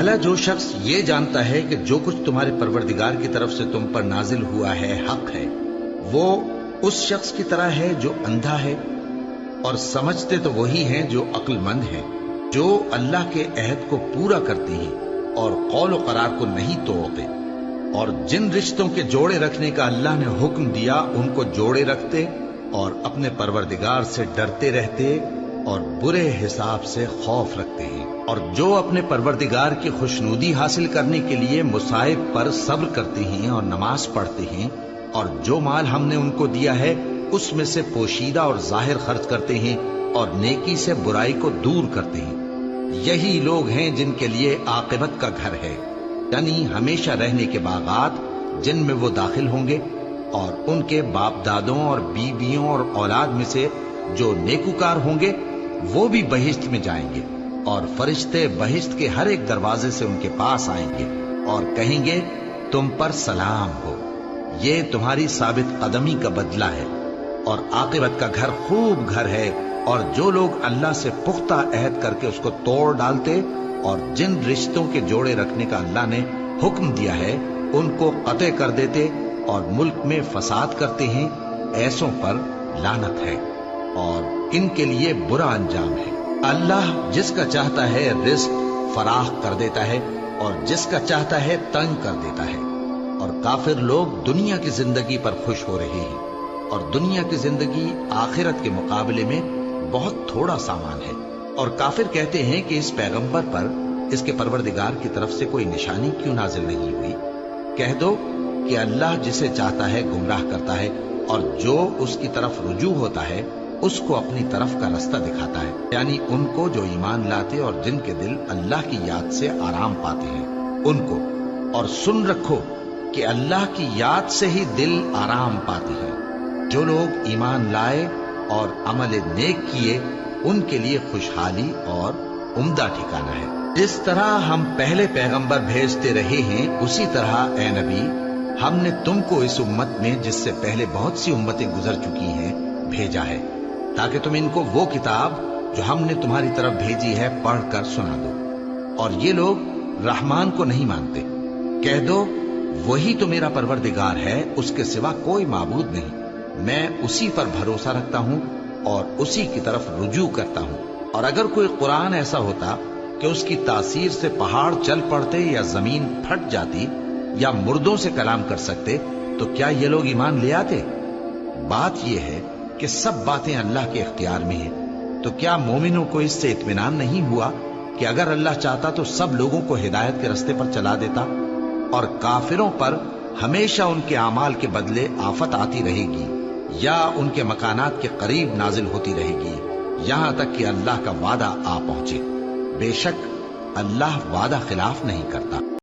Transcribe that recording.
بھلا جو شخص یہ جانتا ہے کہ جو کچھ تمہارے پروردگار کی طرف سے تم پر نازل ہوا ہے حق ہے، وہ اس شخص کی طرح ہے جو اندھا ہے، اور سمجھتے تو وہی ہیں جو عقل مند ہیں، جو اللہ کے عہد کو پورا کرتے ہیں اور قول و قرار کو نہیں توڑتے، اور جن رشتوں کے جوڑے رکھنے کا اللہ نے حکم دیا ان کو جوڑے رکھتے اور اپنے پروردگار سے ڈرتے رہتے اور برے حساب سے خوف رکھتے ہیں، اور جو اپنے پروردگار کی خوشنودی حاصل کرنے کے لیے مصائب پر صبر کرتے ہیں اور نماز پڑھتے ہیں، اور جو مال ہم نے ان کو دیا ہے اس میں سے پوشیدہ اور ظاہر خرچ کرتے ہیں اور نیکی سے برائی کو دور کرتے ہیں، یہی لوگ ہیں جن کے لیے عاقبت کا گھر ہے، یعنی ہمیشہ رہنے کے باغات جن میں وہ داخل ہوں گے، اور ان کے باپ دادوں اور بیویوں اور اولاد میں سے جو نیکوکار ہوں گے وہ بھی بہشت میں جائیں گے، اور فرشتے بہشت کے ہر ایک دروازے سے ان کے پاس آئیں گے اور کہیں گے تم پر سلام ہو، یہ تمہاری ثابت قدمی کا بدلہ ہے، اور عاقبت کا گھر خوب گھر ہے، اور جو لوگ اللہ سے پختہ عہد کر کے اس کو توڑ ڈالتے اور جن رشتوں کے جوڑے رکھنے کا اللہ نے حکم دیا ہے ان کو قطع کر دیتے اور ملک میں فساد کرتے ہیں، ایسوں پر لعنت ہے اور ان کے لیے برا انجام ہے۔ اللہ جس کا چاہتا ہے رزق فراخ کر دیتا ہے اور جس کا چاہتا ہے تنگ کر دیتا ہے، اور کافر لوگ دنیا کی زندگی پر خوش ہو رہے ہیں، اور دنیا کی زندگی آخرت کے مقابلے میں بہت تھوڑا سامان ہے، اور کافر کہتے ہیں کہ اس پیغمبر پر اس کے پروردگار کی طرف سے کوئی نشانی کیوں نازل نہیں ہوئی؟ کہہ دو کہ اللہ جسے چاہتا ہے گمراہ کرتا ہے، اور جو اس کی طرف رجوع ہوتا ہے اس کو اپنی طرف کا رستہ دکھاتا ہے، یعنی ان کو جو ایمان لاتے اور جن کے دل اللہ کی یاد سے آرام پاتے ہیں ان کو، اور سن رکھو کہ اللہ کی یاد سے ہی دل آرام پاتے ہیں، جو لوگ ایمان لائے اور عمل نیک کیے ان کے لیے خوشحالی اور عمدہ ٹھکانہ ہے۔ جس طرح ہم پہلے پیغمبر بھیجتے رہے ہیں اسی طرح اے نبی ہم نے تم کو اس امت میں جس سے پہلے بہت سی امتیں گزر چکی ہیں بھیجا ہے، تاکہ تم ان کو وہ کتاب جو ہم نے تمہاری طرف بھیجی ہے پڑھ کر سنا دو، اور یہ لوگ رحمان کو نہیں مانتے۔ کہہ دو وہی تو میرا پروردگار ہے، اس کے سوا کوئی معبود نہیں، میں اسی پر بھروسہ رکھتا ہوں اور اسی کی طرف رجوع کرتا ہوں۔ اور اگر کوئی قرآن ایسا ہوتا کہ اس کی تاثیر سے پہاڑ چل پڑتے یا زمین پھٹ جاتی یا مردوں سے کلام کر سکتے تو کیا یہ لوگ ایمان لے آتے؟ بات یہ ہے کہ سب باتیں اللہ کے اختیار میں ہیں، تو کیا مومنوں کو اس سے اطمینان نہیں ہوا کہ اگر اللہ چاہتا تو سب لوگوں کو ہدایت کے رستے پر چلا دیتا، اور کافروں پر ہمیشہ ان کے اعمال کے بدلے آفت آتی رہے گی یا ان کے مکانات کے قریب نازل ہوتی رہے گی یہاں تک کہ اللہ کا وعدہ آ پہنچے۔ بے شک اللہ وعدہ خلاف نہیں کرتا۔